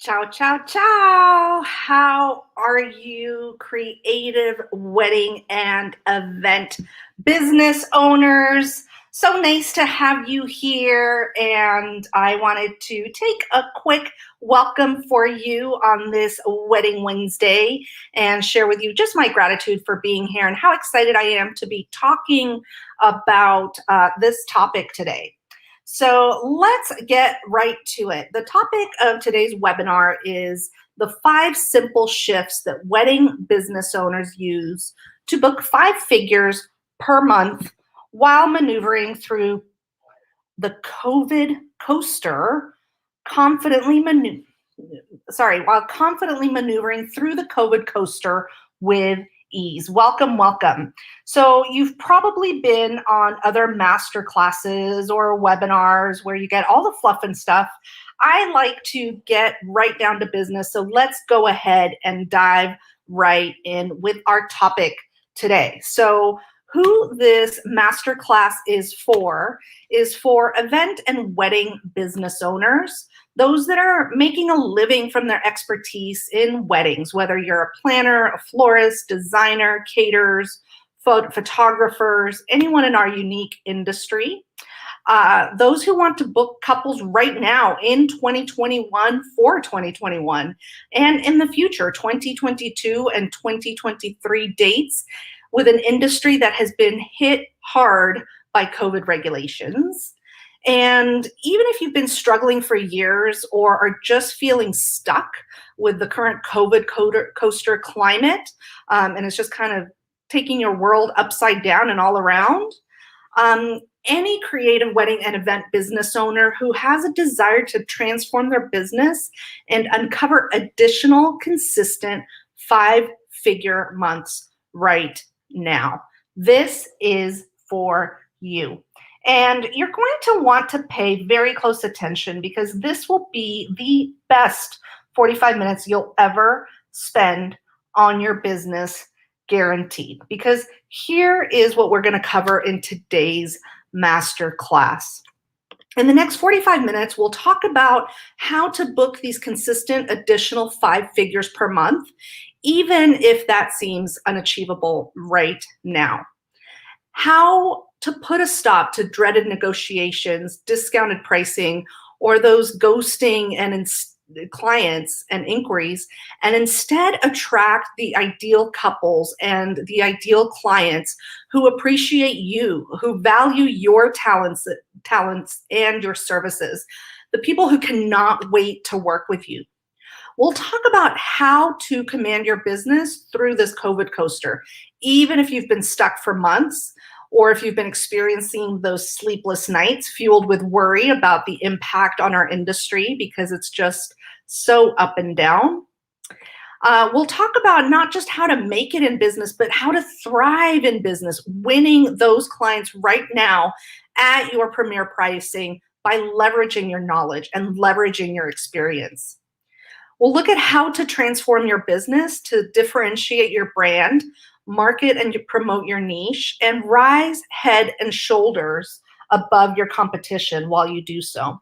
Ciao, ciao, ciao. How are you, creative wedding and event business owners? So nice to have you here. And I wanted to take a quick welcome for you on this Wedding Wednesday and share with you just my gratitude for being here and how excited I am to be talking about this topic today. So let's get right to it. The topic of today's webinar is the 5 simple shifts that wedding business owners use to book 5 figures per month while maneuvering through the COVID coaster, while confidently maneuvering through the COVID coaster with ease. Welcome, welcome. So you've probably been on other master classes or webinars where you get all the fluff and stuff. I like to get right down to business. So let's go ahead and dive right in with our topic today. So who this masterclass is for event and wedding business owners, those that are making a living from their expertise in weddings, whether you're a planner, a florist, designer, caterers, photographers, anyone in our unique industry. Those who want to book couples right now in 2021 for 2021 and in the future, 2022 and 2023 dates, with an industry that has been hit hard by COVID regulations. And even if you've been struggling for years or are just feeling stuck with the current COVID coaster climate, and it's just kind of taking your world upside down and all around, any creative wedding and event business owner who has a desire to transform their business and uncover additional consistent 5-figure months right now, this is for you. And you're going to want to pay very close attention because this will be the best 45 minutes you'll ever spend on your business, guaranteed. Because here is what we're going to cover in today's master class. In the next 45 minutes, we'll talk about how to book these consistent additional 5 figures per month, even if that seems unachievable right now. How to put a stop to dreaded negotiations, discounted pricing, or those ghosting and clients and inquiries, and instead attract the ideal couples and the ideal clients who appreciate you, who value your talents and your services, the people who cannot wait to work with you. We'll talk about how to command your business through this COVID coaster, even if you've been stuck for months, or if you've been experiencing those sleepless nights fueled with worry about the impact on our industry because it's just so up and down. We'll talk about not just how to make it in business, but how to thrive in business, winning those clients right now at your premier pricing by leveraging your knowledge and leveraging your experience. We'll look at how to transform your business to differentiate your brand, market and promote your niche, and rise head and shoulders above your competition while you do so.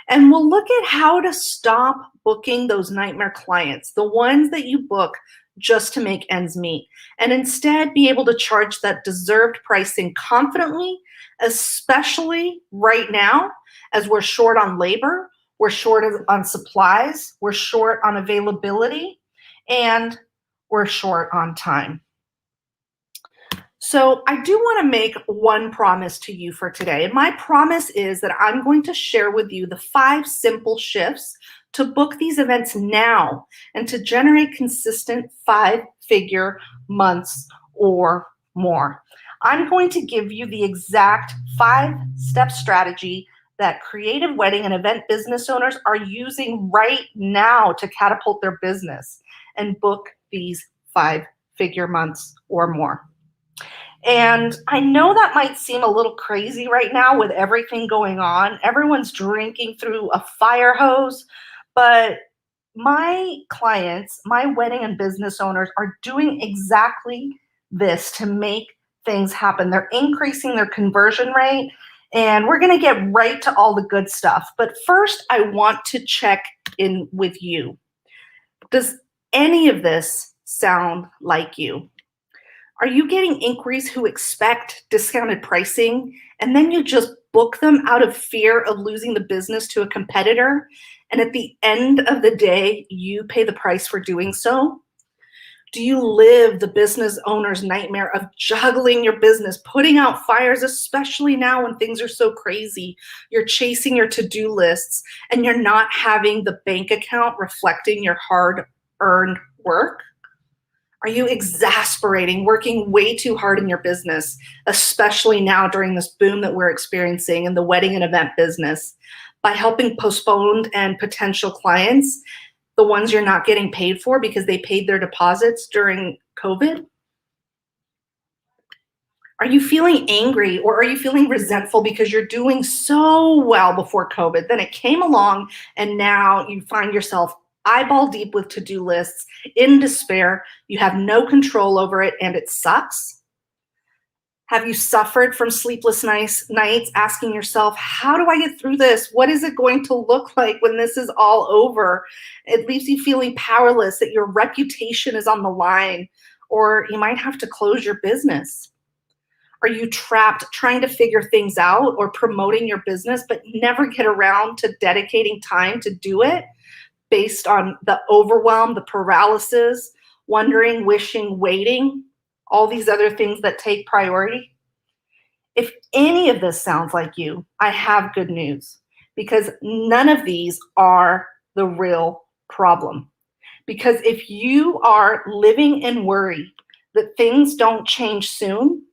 And we'll look at how to stop booking those nightmare clients, the ones that you book just to make ends meet, and instead be able to charge that deserved pricing confidently, especially right now as we're short on labor, we're short on supplies, we're short on availability, and we're short on time. So I do want to make one promise to you for today. And my promise is that I'm going to share with you the 5 simple shifts to book these events now and to generate consistent 5-figure months or more. I'm going to give you the exact 5-step strategy that creative wedding and event business owners are using right now to catapult their business and book these 5-figure months or more. And I know that might seem a little crazy right now with everything going on. Everyone's drinking through a fire hose, but my clients, my wedding and business owners are doing exactly this to make things happen. They're increasing their conversion rate, and we're going to get right to all the good stuff. But first, I want to check in with you. Does any of this sound like you? Are you getting inquiries who expect discounted pricing and then you just book them out of fear of losing the business to a competitor? And at the end of the day, you pay the price for doing so? Do you live the business owner's nightmare of juggling your business, putting out fires, especially now when things are so crazy? You're chasing your to-do lists and you're not having the bank account reflecting your hard-earned work? Are you exasperating, working way too hard in your business, especially now during this boom that we're experiencing in the wedding and event business, by helping postponed and potential clients, the ones you're not getting paid for because they paid their deposits during COVID? Are you feeling angry or are you feeling resentful because you're doing so well before COVID? Then it came along and now you find yourself eyeball deep with to-do lists, in despair, you have no control over it, and it sucks? Have you suffered from sleepless nights asking yourself, how do I get through this? What is it going to look like when this is all over? It leaves you feeling powerless, that your reputation is on the line, or you might have to close your business. Are you trapped trying to figure things out or promoting your business, but never get around to dedicating time to do it based on the overwhelm, the paralysis, wondering, wishing, waiting, all these other things that take priority? If any of this sounds like you, I have good news, because none of these are the real problem. Because if you are living in worry that things don't change soon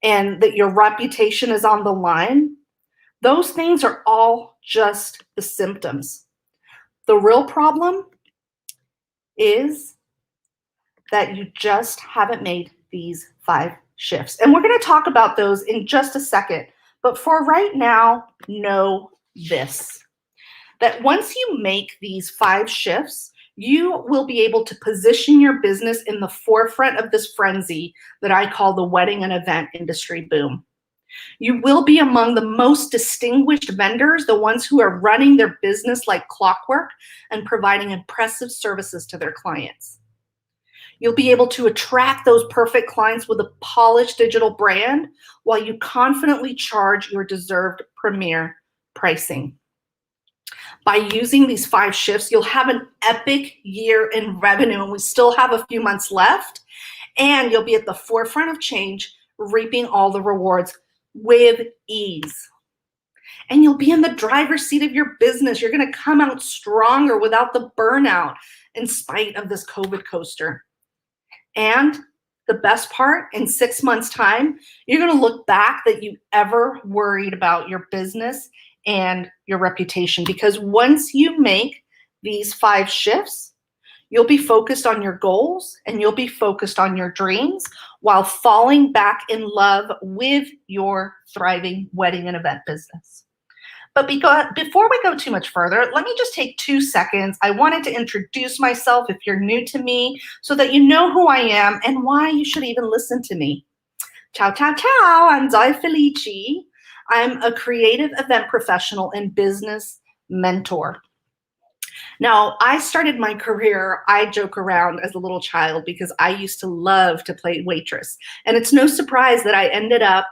and that your reputation is on the line, those things are all just the symptoms. The real problem is that you just haven't made these 5 shifts. And we're going to talk about those in just a second. But for right now, know this, that once you make these 5 shifts, you will be able to position your business in the forefront of this frenzy that I call the wedding and event industry boom. You will be among the most distinguished vendors, the ones who are running their business like clockwork and providing impressive services to their clients. You'll be able to attract those perfect clients with a polished digital brand while you confidently charge your deserved premier pricing. By using these 5 shifts, you'll have an epic year in revenue, and we still have a few months left, and you'll be at the forefront of change, reaping all the rewards with ease. And you'll be in the driver's seat of your business. You're going to come out stronger without the burnout in spite of this COVID coaster. And the best part, in 6 months' time, you're going to look back that you ever worried about your business and your reputation. Because once you make these 5 shifts, you'll be focused on your goals and you'll be focused on your dreams while falling back in love with your thriving wedding and event business. But before we go too much further, let me just take 2 seconds. I wanted to introduce myself if you're new to me so that you know who I am and why you should even listen to me. Ciao, ciao, ciao. I'm Zoe Felici. I'm a creative event professional and business mentor. Now, I started my career, I joke around, as a little child because I used to love to play waitress. And it's no surprise that I ended up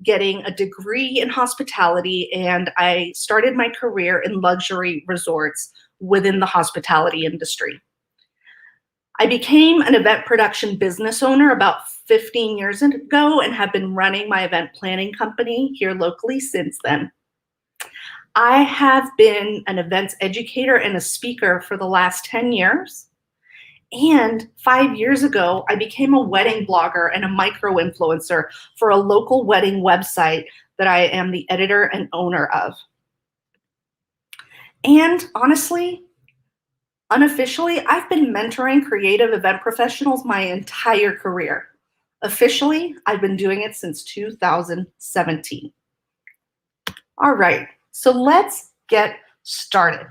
getting a degree in hospitality, and I started my career in luxury resorts within the hospitality industry. I became an event production business owner about 15 years ago and have been running my event planning company here locally since then. I have been an events educator and a speaker for the last 10 years. And 5 years ago, I became a wedding blogger and a micro influencer for a local wedding website that I am the editor and owner of. And honestly, unofficially, I've been mentoring creative event professionals my entire career. Officially, I've been doing it since 2017. All right, so let's get started.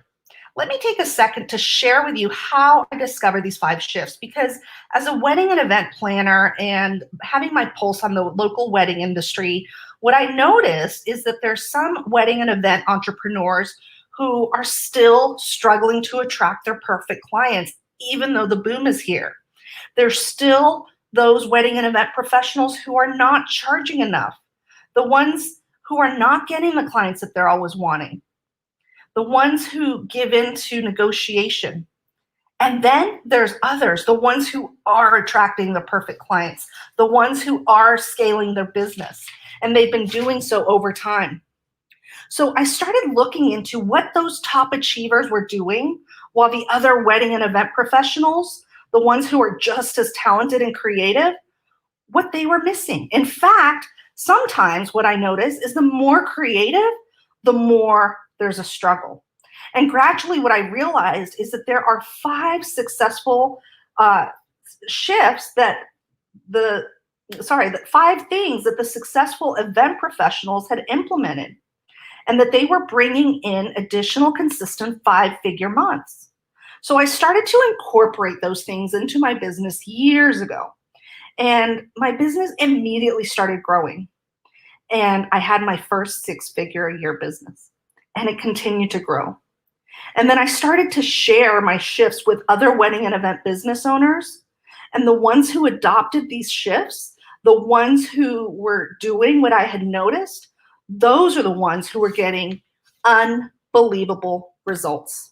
Let me take a second to share with you how I discovered these 5 shifts, because as a wedding and event planner and having my pulse on the local wedding industry, what I noticed is that there's some wedding and event entrepreneurs who are still struggling to attract their perfect clients, even though the boom is here. There's still those wedding and event professionals who are not charging enough, the ones who are not getting the clients that they're always wanting, the ones who give in to negotiation. And then there's others, the ones who are attracting the perfect clients, the ones who are scaling their business, and they've been doing so over time. So I started looking into what those top achievers were doing while the other wedding and event professionals, the ones who are just as talented and creative, what they were missing. In fact, sometimes what I notice is the more creative, the more there's a struggle. And gradually what I realized is that there are 5 successful shifts that 5 things that the successful event professionals had implemented, and that they were bringing in additional consistent 5-figure months. So I started to incorporate those things into my business years ago. And my business immediately started growing. And I had my first 6-figure a year business, and it continued to grow. And then I started to share my shifts with other wedding and event business owners. And the ones who adopted these shifts, the ones who were doing what I had noticed, those are the ones who were getting unbelievable results.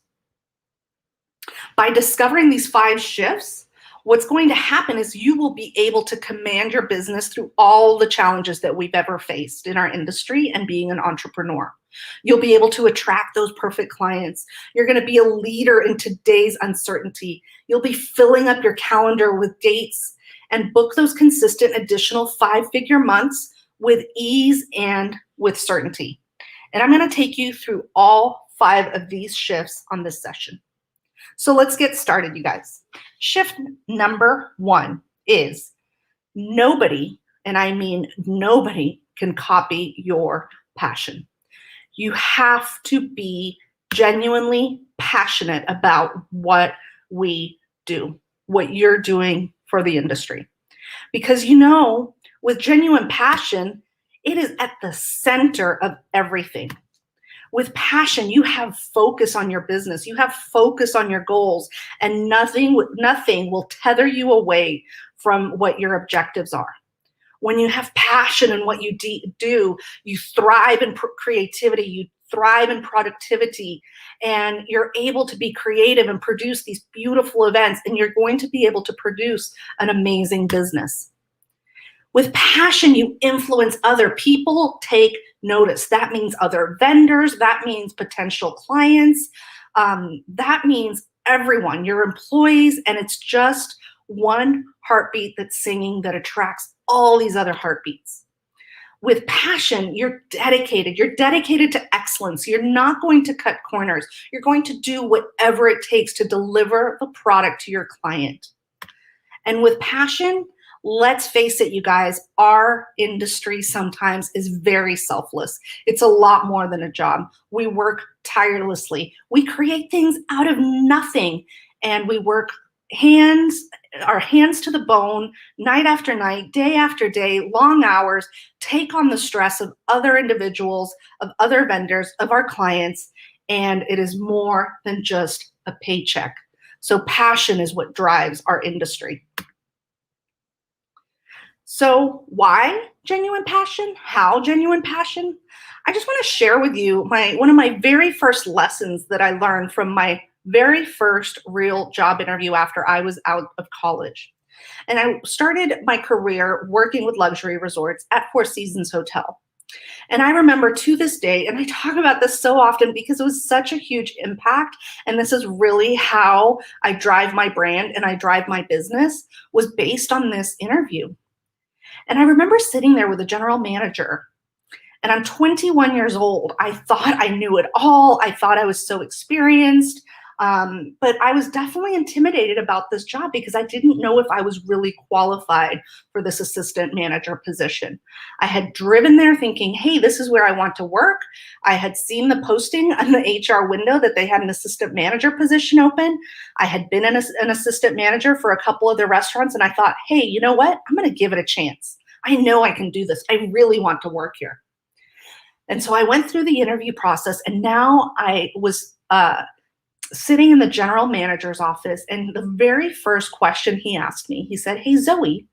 By discovering these 5 shifts, what's going to happen is you will be able to command your business through all the challenges that we've ever faced in our industry and being an entrepreneur. You'll be able to attract those perfect clients. You're going to be a leader in today's uncertainty. You'll be filling up your calendar with dates and book those consistent additional 5-figure months with ease and with certainty. And I'm going to take you through all 5 of these shifts on this session. So let's get started, you guys. Shift number 1 is nobody, and I mean nobody, can copy your passion. You have to be genuinely passionate about what we do, what you're doing for the industry. Because with genuine passion, it is at the center of everything. With passion, you have focus on your business, you have focus on your goals, and nothing will tether you away from what your objectives are. When you have passion in what you do, you thrive in creativity, you thrive in productivity, and you're able to be creative and produce these beautiful events, and you're going to be able to produce an amazing business. With passion, you influence other people, take notice. That means other vendors, that means potential clients, that means everyone, your employees, and it's just one heartbeat that's singing that attracts all these other heartbeats. With passion, you're dedicated to excellence. You're not going to cut corners. You're going to do whatever it takes to deliver the product to your client. And with passion, let's face it, you guys, our industry sometimes is very selfless. It's a lot more than a job. We work tirelessly. We create things out of nothing, and we work our hands to the bone, night after night, day after day, long hours, take on the stress of other individuals, of other vendors, of our clients, and it is more than just a paycheck. So passion is what drives our industry. So why genuine passion? How genuine passion? I just want to share with you one of my very first lessons that I learned from my very first real job interview after I was out of college. And I started my career working with luxury resorts at Four Seasons Hotel. And I remember to this day, and I talk about this so often because it was such a huge impact, and this is really how I drive my brand and I drive my business, was based on this interview. And I remember sitting there with a general manager, and I'm 21 years old. I thought I knew it all. I thought I was so experienced, but I was definitely intimidated about this job because I didn't know if I was really qualified for this assistant manager position. I had driven there thinking, hey, this is where I want to work. I had seen the posting on the HR window that they had an assistant manager position open. I had been an assistant manager for a couple of their restaurants, and I thought, hey, you know what? I'm going to give it a chance. I know I can do this. I really want to work here. And so I went through the interview process, and now I was sitting in the general manager's office. And the very first question he asked me, he said, "Hey, Zoe,"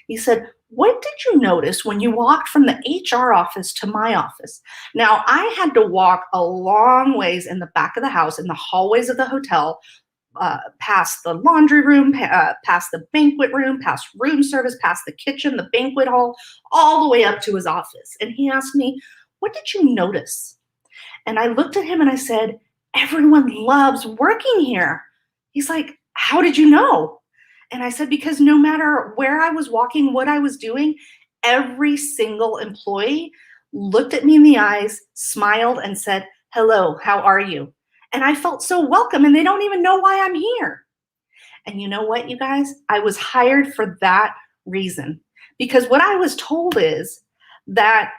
he said, "what did you notice when you walked from the HR office to my office?" Now, I had to walk a long ways in the back of the house, in the hallways of the hotel, past the laundry room, past the banquet room, past room service, past the kitchen, the banquet hall, all the way up to his office. And he asked me, "What did you notice?" And I looked at him and I said, "Everyone loves working here." He's like, "How did you know?" And I said, "Because no matter where I was walking, what I was doing, every single employee looked at me in the eyes, smiled, and said, 'Hello, how are you?' And I felt so welcome, and they don't even know why I'm here." And you know what, you guys? I was hired for that reason. Because what I was told is that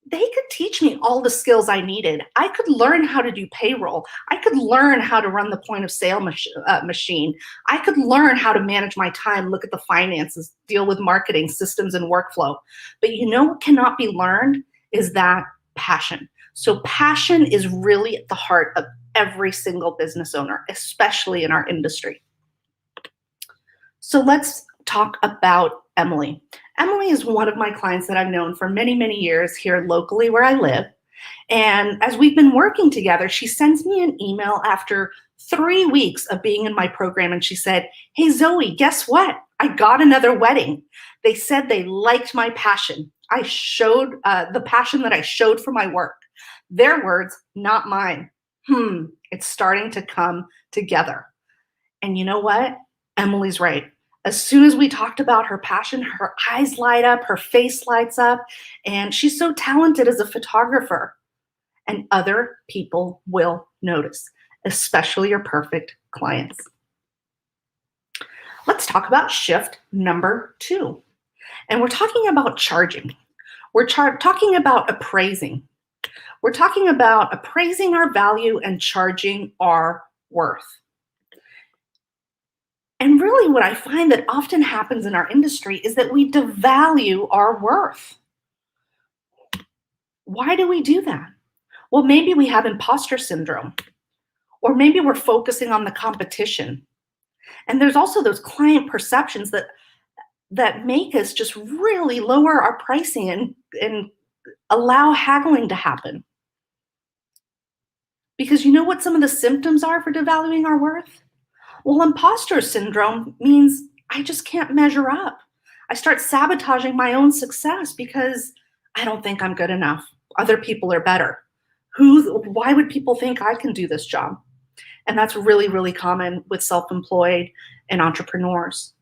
they could teach me all the skills I needed. I could learn how to do payroll. I could learn how to run the point of sale machine. I could learn how to manage my time, look at the finances, deal with marketing, systems, and workflow. But you know what cannot be learned is that passion. So passion is really at the heart of every single business owner, especially in our industry. So let's talk about Emily. Emily is one of my clients that I've known for many, many years here locally where I live. And as we've been working together, she sends me an email after 3 weeks of being in my program. And she said, "Hey, Zoe, guess what? I got another wedding. They said they liked my passion. I showed the passion that I showed for my work." Their words, not mine. It's starting to come together. And you know what? Emily's right. As soon as we talked about her passion, her eyes light up, her face lights up, and she's so talented as a photographer. And other people will notice, especially your perfect clients. Let's talk about shift number 2. And we're talking about charging. We're talking about appraising. We're talking about appraising our value and charging our worth. And really, what I find that often happens in our industry is that we devalue our worth. Why do we do that? Well, maybe we have imposter syndrome, or maybe we're focusing on the competition. And there's also those client perceptions that make us just really lower our pricing and allow haggling to happen. Because you know what some of the symptoms are for devaluing our worth? Well, imposter syndrome means I just can't measure up. I start sabotaging my own success because I don't think I'm good enough. Other people are better. Why would people think I can do this job? And that's really, really common with self-employed and entrepreneurs.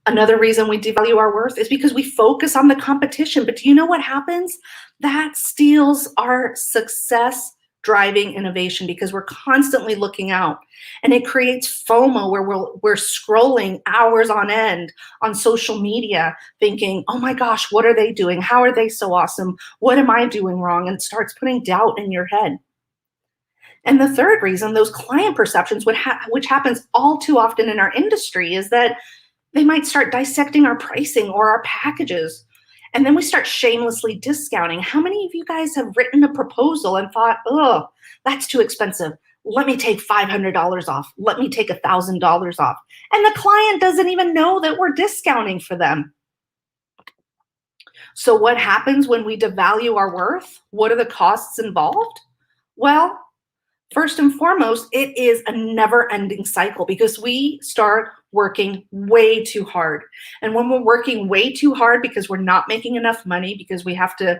Another reason we devalue our worth is because we focus on the competition. But do you know what happens? That steals our success driving innovation because we're constantly looking out, and it creates FOMO where we're scrolling hours on end on social media thinking, "Oh my gosh, what are they doing? How are they so awesome? What am I doing wrong?" And it starts putting doubt in your head. And the third reason, those client perceptions, which happens all too often in our industry, is that they might start dissecting our pricing or our packages. And then we start shamelessly discounting. How many of you guys have written a proposal and thought, "Oh, that's too expensive. Let me take $500 off. Let me take $1,000 off." And the client doesn't even know that we're discounting for them. So what happens when we devalue our worth? What are the costs involved? Well, first and foremost, it is a never-ending cycle because we start working way too hard. And when we're working way too hard because we're not making enough money, because we have to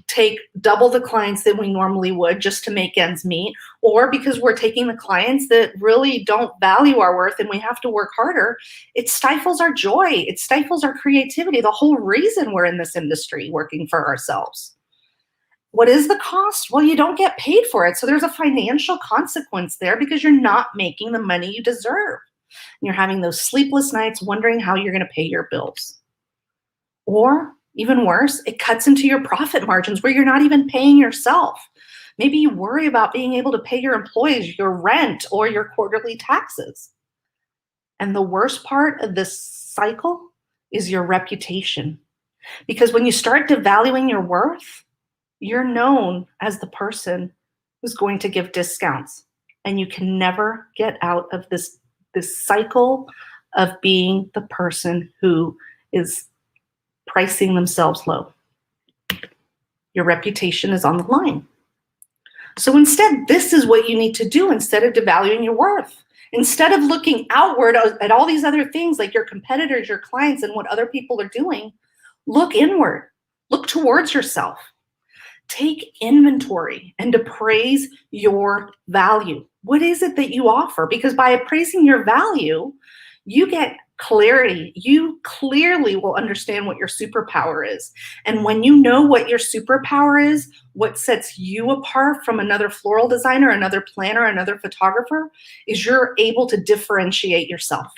take double the clients than we normally would just to make ends meet, or because we're taking the clients that really don't value our worth and we have to work harder, it stifles our joy. It stifles our creativity, the whole reason we're in this industry working for ourselves. What is the cost? Well, you don't get paid for it. So there's a financial consequence there because you're not making the money you deserve. And you're having those sleepless nights wondering how you're going to pay your bills. Or even worse, it cuts into your profit margins where you're not even paying yourself. Maybe you worry about being able to pay your employees your rent or your quarterly taxes. And the worst part of this cycle is your reputation. Because when you start devaluing your worth, You're known as the person who's going to give discounts, and you can never get out of this cycle of being the person who is pricing themselves low. Your reputation is on the line. So instead, this is what you need to do instead of devaluing your worth. Instead of looking outward at all these other things like your competitors, your clients, and what other people are doing, look inward. Look towards yourself. Take inventory and appraise your value. What is it that you offer? Because by appraising your value, you get clarity. You clearly will understand what your superpower is. And when you know what your superpower is, what sets you apart from another floral designer, another planner, another photographer, is you're able to differentiate yourself.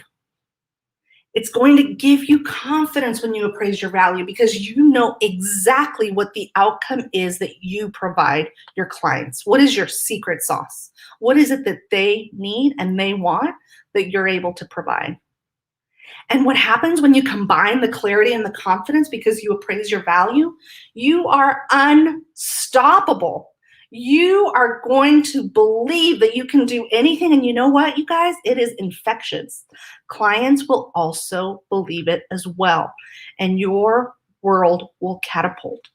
It's going to give you confidence when you appraise your value because you know exactly what the outcome is that you provide your clients. What is your secret sauce? What is it that they need and they want that you're able to provide? And what happens when you combine the clarity and the confidence because you appraise your value? You are unstoppable. You are going to believe that you can do anything. And you know what, you guys? It is infectious. Clients will also believe it as well. And your world will catapult.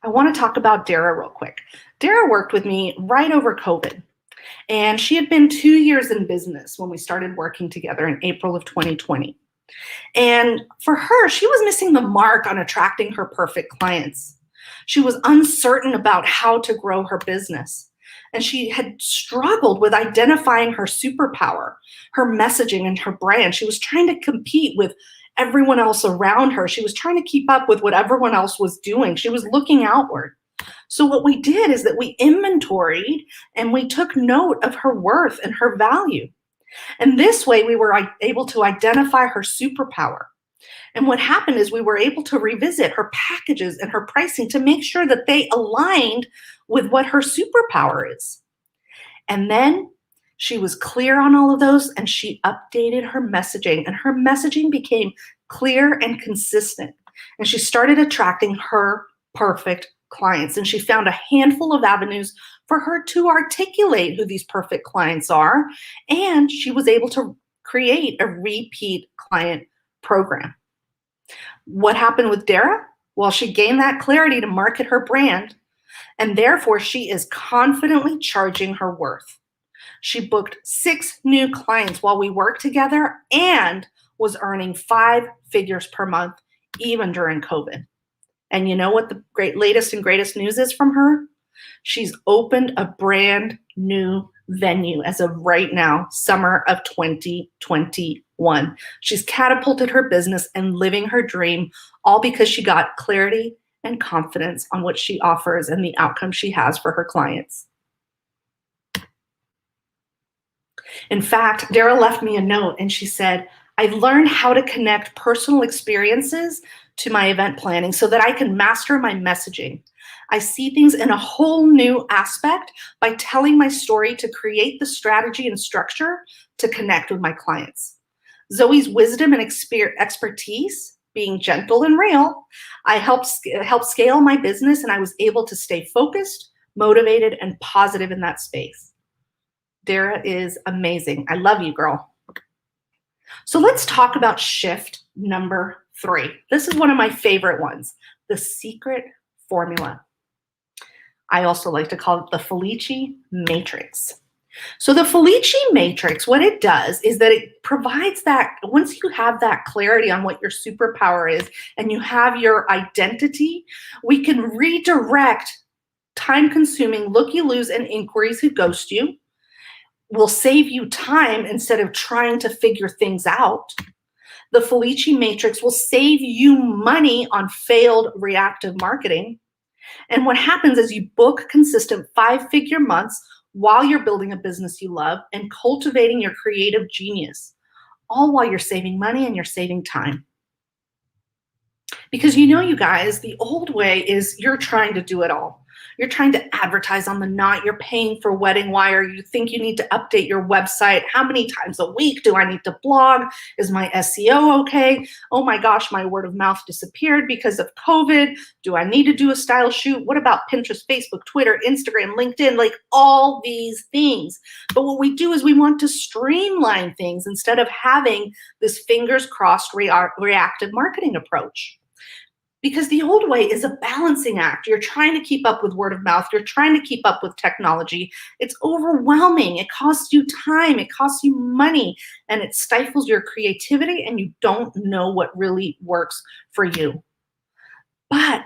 I want to talk about Dara real quick. Dara worked with me right over COVID. And she had been 2 years in business when we started working together in April of 2020. And for her, she was missing the mark on attracting her perfect clients. She was uncertain about how to grow her business. And she had struggled with identifying her superpower, her messaging, and her brand. She was trying to compete with everyone else around her. She was trying to keep up with what everyone else was doing. She was looking outward. So what we did is that we inventoried and we took note of her worth and her value. And this way we were able to identify her superpower. And what happened is we were able to revisit her packages and her pricing to make sure that they aligned with what her superpower is. And then she was clear on all of those and she updated her messaging, and her messaging became clear and consistent. And she started attracting her perfect clients. And she found a handful of avenues for her to articulate who these perfect clients are. And she was able to create a repeat client program. What happened with Dara? Well, she gained that clarity to market her brand, and therefore she is confidently charging her worth. She booked 6 new clients while we worked together and was earning 5 figures per month, even during COVID. And you know what the latest and greatest news is from her? She's opened a brand new venue as of right now, summer of 2021. She's catapulted her business and living her dream, all because she got clarity and confidence on what she offers and the outcome she has for her clients. In fact, Dara left me a note and she said, I learned how to connect personal experiences to my event planning so that I can master my messaging. I see things in a whole new aspect by telling my story to create the strategy and structure to connect with my clients. Zoe's wisdom and expertise, being gentle and real, I helped scale my business, and I was able to stay focused, motivated, and positive in that space. Dara is amazing. I love you, girl. So let's talk about shift number 3. This is one of my favorite ones, the secret formula. I also like to call it the Felici matrix. So the Felici matrix, what it does is that it provides that, once you have that clarity on what your superpower is and you have your identity, we can redirect time-consuming looky-loos and inquiries who ghost you. Will save you time instead of trying to figure things out. The Felici matrix will save you money on failed reactive marketing. And what happens is you book consistent 5-figure months while you're building a business you love and cultivating your creative genius, all while you're saving money and you're saving time. Because you know, you guys, the old way is you're trying to do it all. You're trying to advertise on the Knot. You're paying for Wedding Wire. You think you need to update your website. How many times a week do I need to blog? Is my SEO okay? Oh my gosh, my word of mouth disappeared because of COVID. Do I need to do a style shoot? What about Pinterest, Facebook, Twitter, Instagram, LinkedIn? Like all these things. But what we do is we want to streamline things instead of having this fingers crossed reactive marketing approach. Because the old way is a balancing act. You're trying to keep up with word of mouth. You're trying to keep up with technology. It's overwhelming. It costs you time. It costs you money. And it stifles your creativity, and you don't know what really works for you. But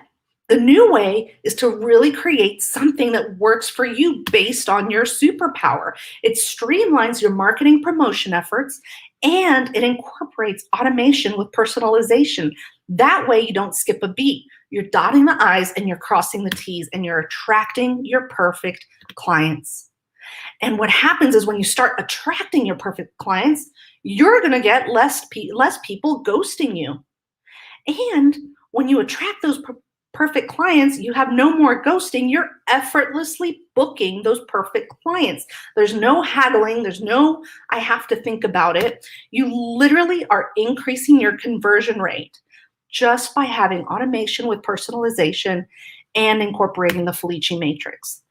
the new way is to really create something that works for you based on your superpower. It streamlines your marketing promotion efforts, and it incorporates automation with personalization. That way you don't skip a beat. You're dotting the I's and you're crossing the T's, and you're attracting your perfect clients. And what happens is when you start attracting your perfect clients, you're going to get less people ghosting you. And when you attract those perfect clients, you have no more ghosting. You're effortlessly booking those perfect clients. There's no haggling. There's no, I have to think about it. You literally are increasing your conversion rate just by having automation with personalization and incorporating the Felici matrix.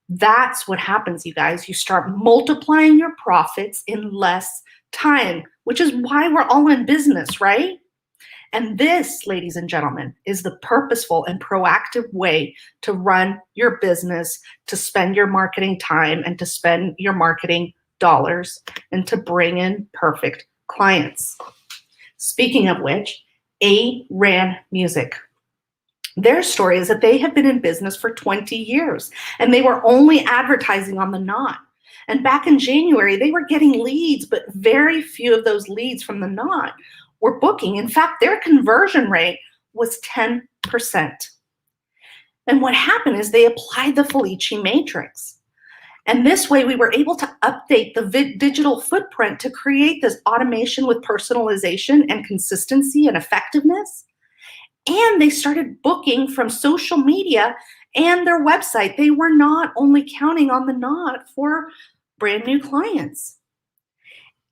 That's what happens, you guys. You start multiplying your profits in less time, which is why we're all in business, right? And this, ladies and gentlemen, is the purposeful and proactive way to run your business, to spend your marketing time, and to spend your marketing dollars, and to bring in perfect clients. Speaking of which, A-Ran Music. Their story is that they have been in business for 20 years, and they were only advertising on the Knot. And back in January, they were getting leads, but very few of those leads from the Knot were booking. In fact, their conversion rate was 10%. And what happened is they applied the Felici matrix. And this way we were able to update the digital footprint to create this automation with personalization and consistency and effectiveness. And they started booking from social media and their website. They were not only counting on the Knot for brand new clients.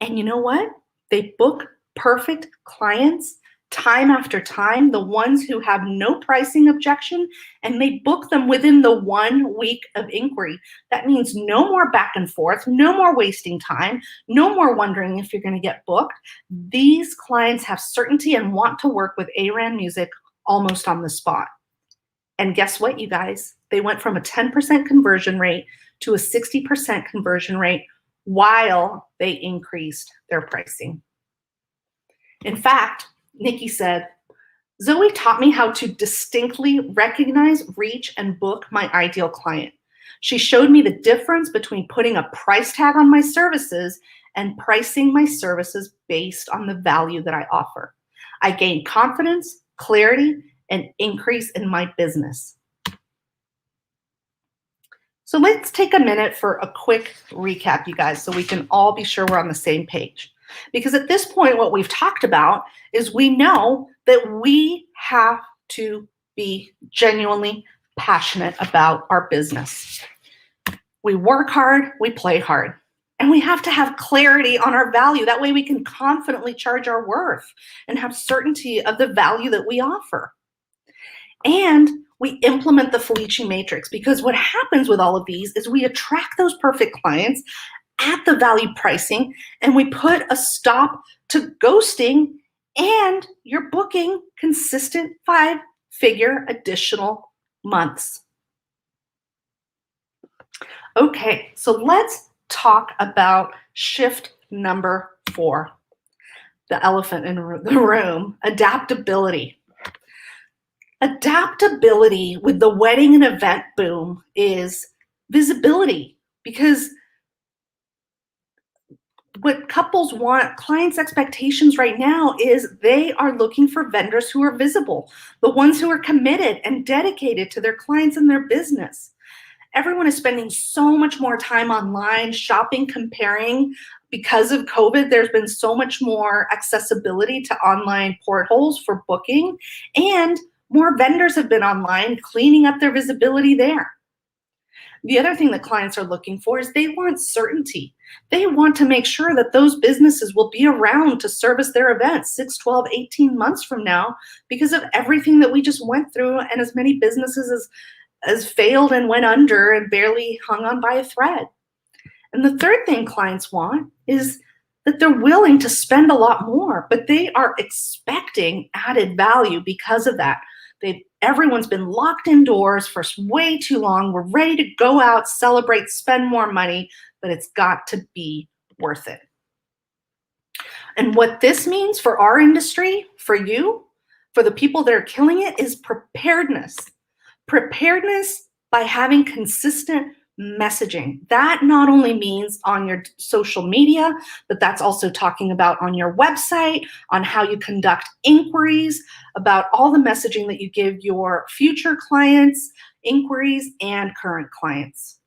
And you know what? They book perfect clients time after time, the ones who have no pricing objection, and they book them within the 1 week of inquiry. That means no more back and forth, no more wasting time, no more wondering if you're going to get booked. These clients have certainty and want to work with A-Ran Music almost on the spot. And guess what, you guys? They went from a 10% conversion rate to a 60% conversion rate while they increased their pricing. In fact, Nikki said, Zoe taught me how to distinctly recognize, reach, and book my ideal client. She showed me the difference between putting a price tag on my services and pricing my services based on the value that I offer. I gained confidence, clarity, and increase in my business. So let's take a minute for a quick recap, you guys, so we can all be sure we're on the same page. Because at this point, what we've talked about is we know that we have to be genuinely passionate about our business. We work hard, we play hard, and we have to have clarity on our value. That way we can confidently charge our worth and have certainty of the value that we offer. And we implement the Felici matrix, because what happens with all of these is we attract those perfect clients at the value pricing, and we put a stop to ghosting, and you're booking consistent 5-figure additional months. Okay, so let's talk about shift number 4, the elephant in the room, adaptability. Adaptability with the wedding and event boom is visibility, because what couples want, clients' expectations right now is they are looking for vendors who are visible, the ones who are committed and dedicated to their clients and their business. Everyone is spending so much more time online, shopping, comparing. Because of COVID, there's been so much more accessibility to online portals for booking, and more vendors have been online, cleaning up their visibility there. The other thing that clients are looking for is they want certainty. They want to make sure that those businesses will be around to service their events 6, 12, 18 months from now because of everything that we just went through and as many businesses as failed and went under and barely hung on by a thread. And the third thing clients want is that they're willing to spend a lot more, but they are expecting added value because of that. Everyone's been locked indoors for way too long. We're ready to go out, celebrate, spend more money, but it's got to be worth it. And what this means for our industry, for you, for the people that are killing it, is preparedness. Preparedness by having consistent messaging. That not only means on your social media, but that's also talking about on your website, on how you conduct inquiries, about all the messaging that you give your future clients, inquiries, and current clients.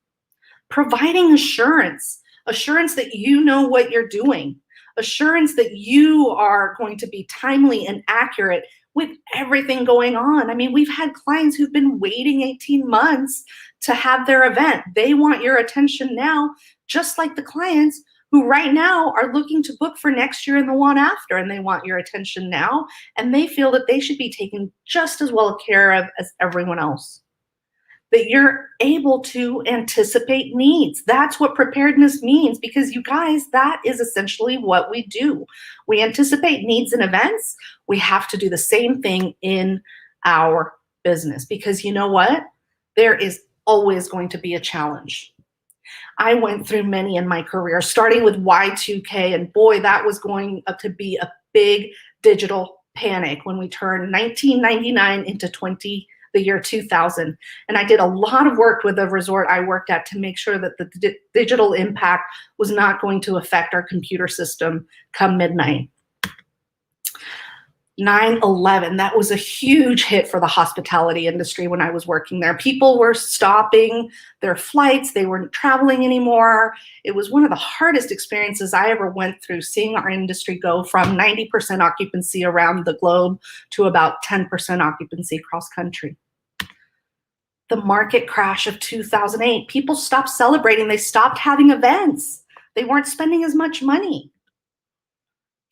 Providing assurance that you know what you're doing, assurance that you are going to be timely and accurate with everything going on. I mean, we've had clients who've been waiting 18 months to have their event. They want your attention now, just like the clients who right now are looking to book for next year and the one after, and they want your attention now, and they feel that they should be taken just as well care of as everyone else. That you're able to anticipate needs. That's what preparedness means, because you guys, that is essentially what we do. We anticipate needs and events. We have to do the same thing in our business, because you know what? There is always going to be a challenge. I went through many in my career, starting with Y2K, and boy, that was going to be a big digital panic when we turned 1999 into the year 2000. And I did a lot of work with the resort I worked at to make sure that the digital impact was not going to affect our computer system come midnight. 9/11, that was a huge hit for the hospitality industry when I was working there. People were stopping their flights. They weren't traveling anymore. It was one of the hardest experiences I ever went through, seeing our industry go from 90% occupancy around the globe to about 10% occupancy cross country. The market crash of 2008, people stopped celebrating. They stopped having events. They weren't spending as much money.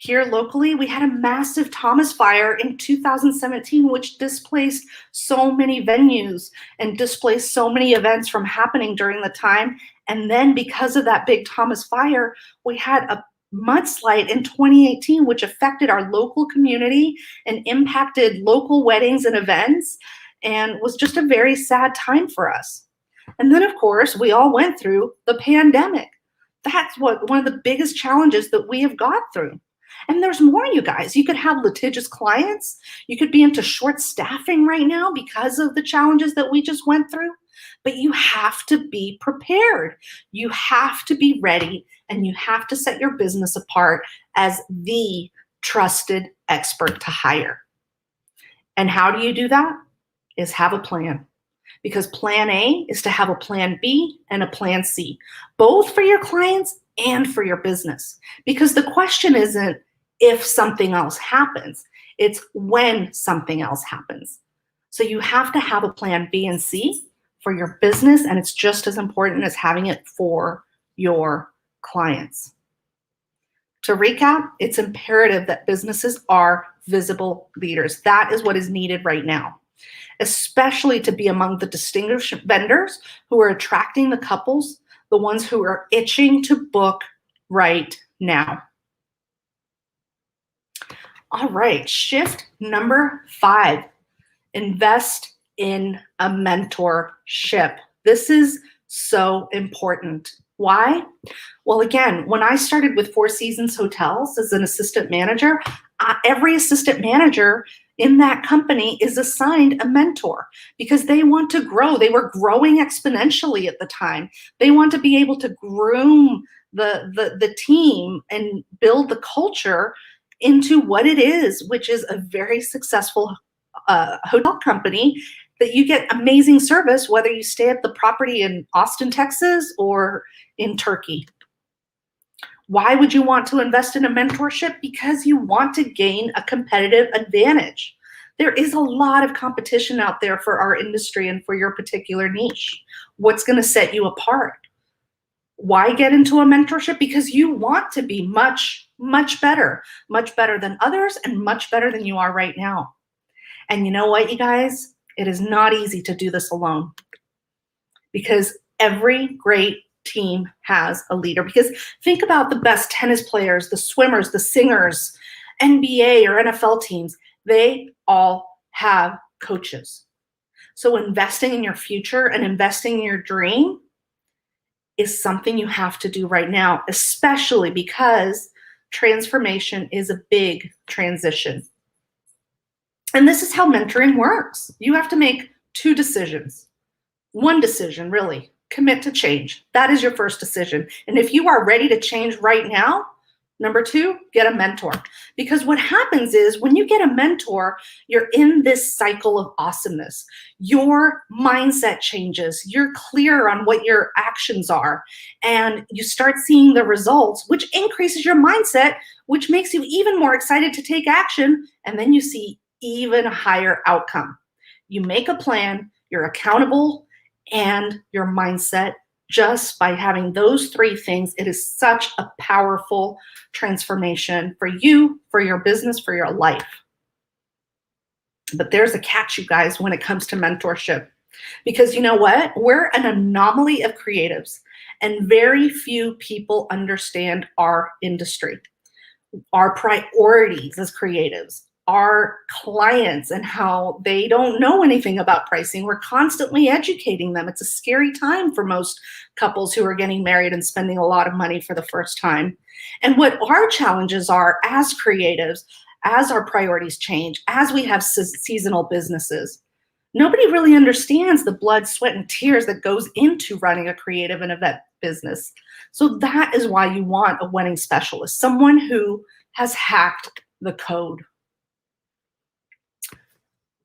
Here locally, we had a massive Thomas fire in 2017, which displaced so many venues and displaced so many events from happening during the time. And then because of that big Thomas fire, we had a mudslide in 2018, which affected our local community and impacted local weddings and events, and was just a very sad time for us. And then, of course, we all went through the pandemic. That's one of the biggest challenges that we have got through. And there's more, you guys. You could have litigious clients. You could be into short staffing right now because of the challenges that we just went through. But you have to be prepared. You have to be ready, and you have to set your business apart as the trusted expert to hire. And how do you do that? Is have a plan. Because plan A is to have a plan B and a plan C, both for your clients and for your business. Because the question isn't if something else happens, it's when something else happens. So you have to have a plan B and C for your business, and it's just as important as having it for your clients. To recap, it's imperative that businesses are visible leaders. That is what is needed right now, especially to be among the distinguished vendors who are attracting the couples, the ones who are itching to book right now. All right, shift number 5, invest in a mentorship. This is so important. Why? Well, again, when I started with Four Seasons Hotels as an assistant manager, every assistant manager in that company is assigned a mentor because they want to grow. They were growing exponentially at the time. They want to be able to groom the team and build the culture into what it is, which is a very successful hotel company that you get amazing service, whether you stay at the property in Austin, Texas, or in Turkey. Why would you want to invest in a mentorship? Because you want to gain a competitive advantage. There is a lot of competition out there for our industry and for your particular niche. What's going to set you apart? Why get into a mentorship? Because you want to be much, much better than others and much better than you are right now. And you know what, you guys? It is not easy to do this alone, because every great team has a leader. Because think about the best tennis players, the swimmers, the singers, NBA or NFL teams. They all have coaches. So investing in your future and investing in your dream is something you have to do right now, especially because transformation is a big transition. And this is how mentoring works. You have to make two decisions. One decision, really, commit to change. That is your first decision. And if you are ready to change right now, number two, get a mentor. Because what happens is when you get a mentor, you're in this cycle of awesomeness. Your mindset changes. You're clear on what your actions are. And you start seeing the results, which increases your mindset, which makes you even more excited to take action. And then you see even a higher outcome. You make a plan, you're accountable, and your mindset. Just by having those three things, it is such a powerful transformation for you, for your business, for your life. But there's a catch, you guys, when it comes to mentorship. Because you know what? We're an anomaly of creatives, and very few people understand our industry, our priorities as creatives, our clients, and how they don't know anything about pricing. We're constantly educating them. It's a scary time for most couples who are getting married and spending a lot of money for the first time. And what our challenges are as creatives, as our priorities change, as we have seasonal businesses, nobody really understands the blood, sweat, and tears that goes into running a creative and event business. So that is why you want a wedding specialist, someone who has hacked the code.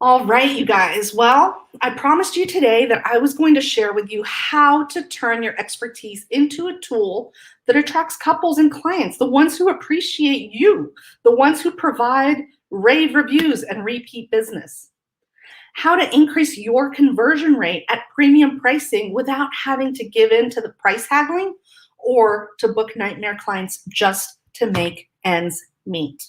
All right, you guys. Well, I promised you today that I was going to share with you how to turn your expertise into a tool that attracts couples and clients, the ones who appreciate you, the ones who provide rave reviews and repeat business. How to increase your conversion rate at premium pricing without having to give in to the price haggling or to book nightmare clients just to make ends meet.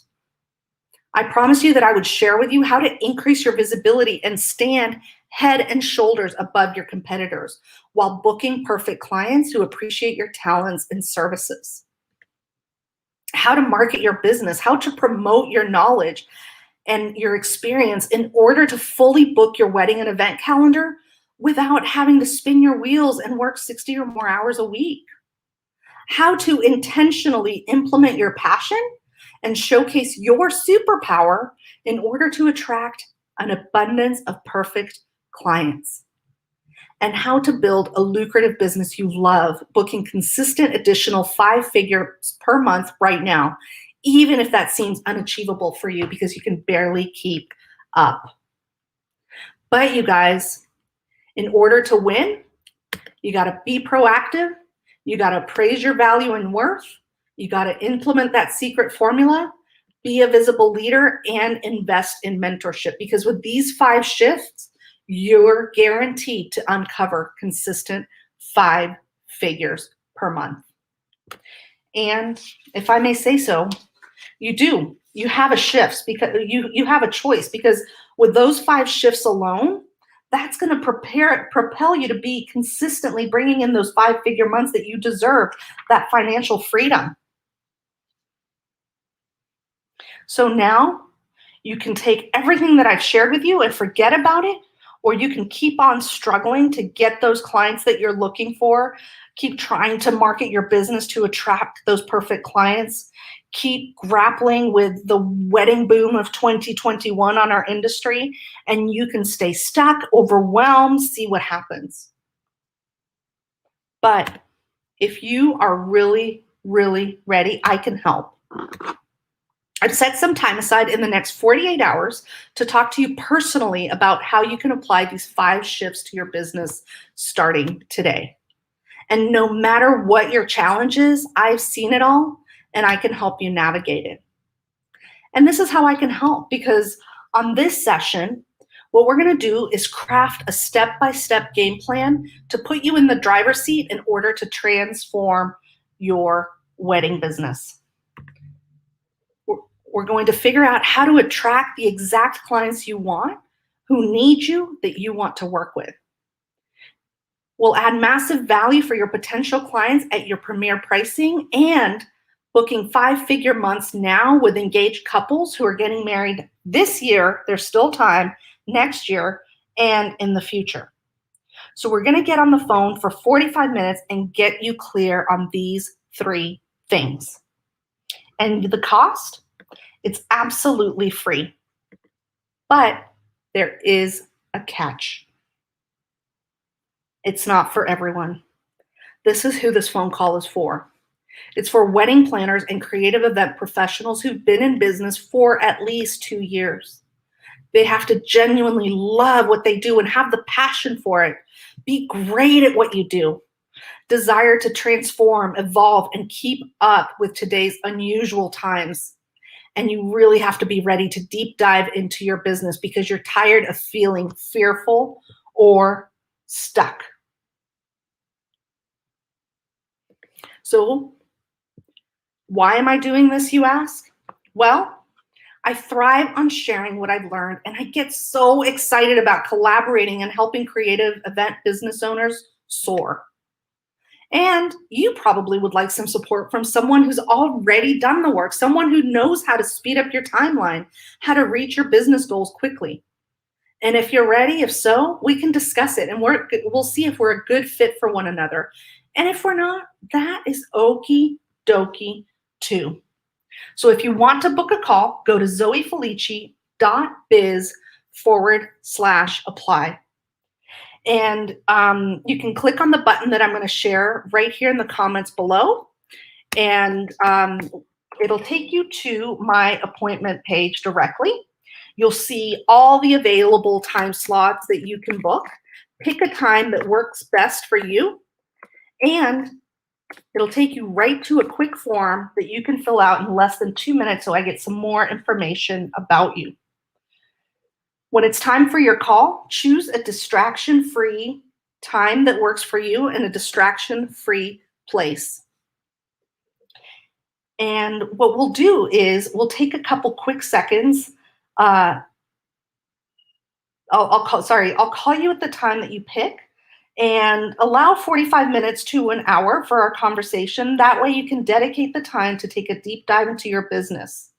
I promised you that I would share with you how to increase your visibility and stand head and shoulders above your competitors while booking perfect clients who appreciate your talents and services. How to market your business, how to promote your knowledge and your experience in order to fully book your wedding and event calendar without having to spin your wheels and work 60 or more hours a week. How to intentionally implement your passion and showcase your superpower in order to attract an abundance of perfect clients. And how to build a lucrative business you love, booking consistent additional 5 figures per month right now, even if that seems unachievable for you because you can barely keep up. But you guys, in order to win, you got to be proactive. You got to appraise your value and worth. You got to implement that secret formula, be a visible leader, and invest in mentorship. Because with these 5 shifts, you're guaranteed to uncover consistent 5 figures per month. And if I may say so, you do. You have a shift because you have a choice, because with those 5 shifts alone, that's going to propel you to be consistently bringing in those 5-figure months that you deserve, that financial freedom. So now you can take everything that I've shared with you and forget about it, or you can keep on struggling to get those clients that you're looking for, keep trying to market your business to attract those perfect clients, keep grappling with the wedding boom of 2021 on our industry, and you can stay stuck, overwhelmed, see what happens. But if you are really, really ready, I can help. I've set some time aside in the next 48 hours to talk to you personally about how you can apply these 5 shifts to your business starting today. And no matter what your challenge is, I've seen it all and I can help you navigate it. And this is how I can help, because On this session, what we're going to do is craft a step-by-step game plan to put you in the driver's seat in order to transform your wedding business. We're going to figure out how to attract the exact clients you want, who need you, that you want to work with. We'll add massive value for your potential clients at your premier pricing and booking 5-figure months now with engaged couples who are getting married this year, there's still time, next year, and in the future. So we're going to get on the phone for 45 minutes and get you clear on these 3 things. And the cost? It's absolutely free. But there is a catch. It's not for everyone. This is who this phone call is for. It's for wedding planners and creative event professionals who've been in business for at least 2 years. They have to genuinely love what they do and have the passion for it. Be great at what you do. Desire to transform, evolve, and keep up with today's unusual times. And you really have to be ready to deep dive into your business because you're tired of feeling fearful or stuck. So, why am I doing this, you ask? Well, I thrive on sharing what I've learned, and I get so excited about collaborating and helping creative event business owners soar. And you probably would like some support from someone who's already done the work, someone who knows how to speed up your timeline, how to reach your business goals quickly. And if you're ready, if so, we can discuss it and we'll see if we're a good fit for one another. And if we're not, that is okie dokie too. So if you want to book a call, go to zoefelici.biz/apply. And you can click on the button that I'm going to share right here in the comments below. And it'll take you to my appointment page directly. You'll see all the available time slots that you can book. Pick a time that works best for you. And it'll take you right to a quick form that you can fill out in less than 2 minutes so I get some more information about you. When it's time for your call, choose a distraction-free time that works for you and a distraction-free place. And what we'll do is we'll take a couple quick seconds. I'll call you at the time that you pick and allow 45 minutes to an hour for our conversation. That way you can dedicate the time to take a deep dive into your business.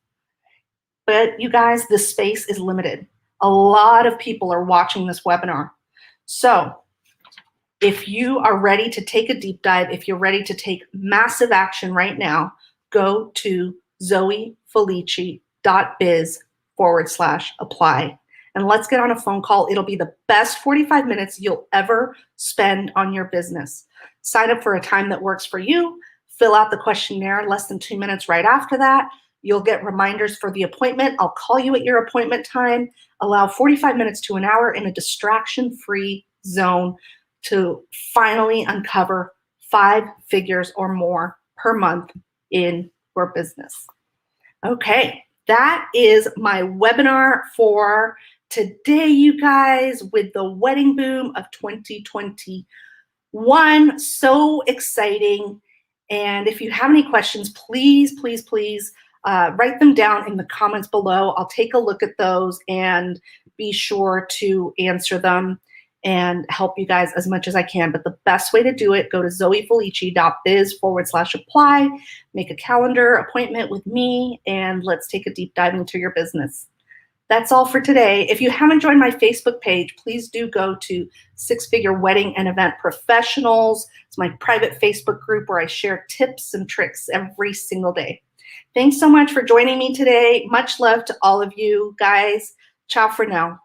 But you guys, this space is limited. A lot of people are watching this webinar. So if you are ready to take a deep dive, if you're ready to take massive action right now, go to zoefelici.biz/apply. And let's get on a phone call. It'll be the best 45 minutes you'll ever spend on your business. Sign up for a time that works for you. Fill out the questionnaire less than 2 minutes right after that. You'll get reminders for the appointment. I'll call you at your appointment time. Allow 45 minutes to an hour in a distraction-free zone to finally uncover 5 figures or more per month in your business. Okay, that is my webinar for today, you guys, with the wedding boom of 2021. So exciting. And if you have any questions, please, please, please write them down in the comments below. I'll take a look at those and be sure to answer them and help you guys as much as I can. But the best way to do it, go to zoefelici.biz/apply, make a calendar appointment with me, and let's take a deep dive into your business. That's all for today. If you haven't joined my Facebook page, please do go to 6-Figure Wedding and Event Professionals. It's my private Facebook group where I share tips and tricks every single day. Thanks so much for joining me today. Much love to all of you guys. Ciao for now.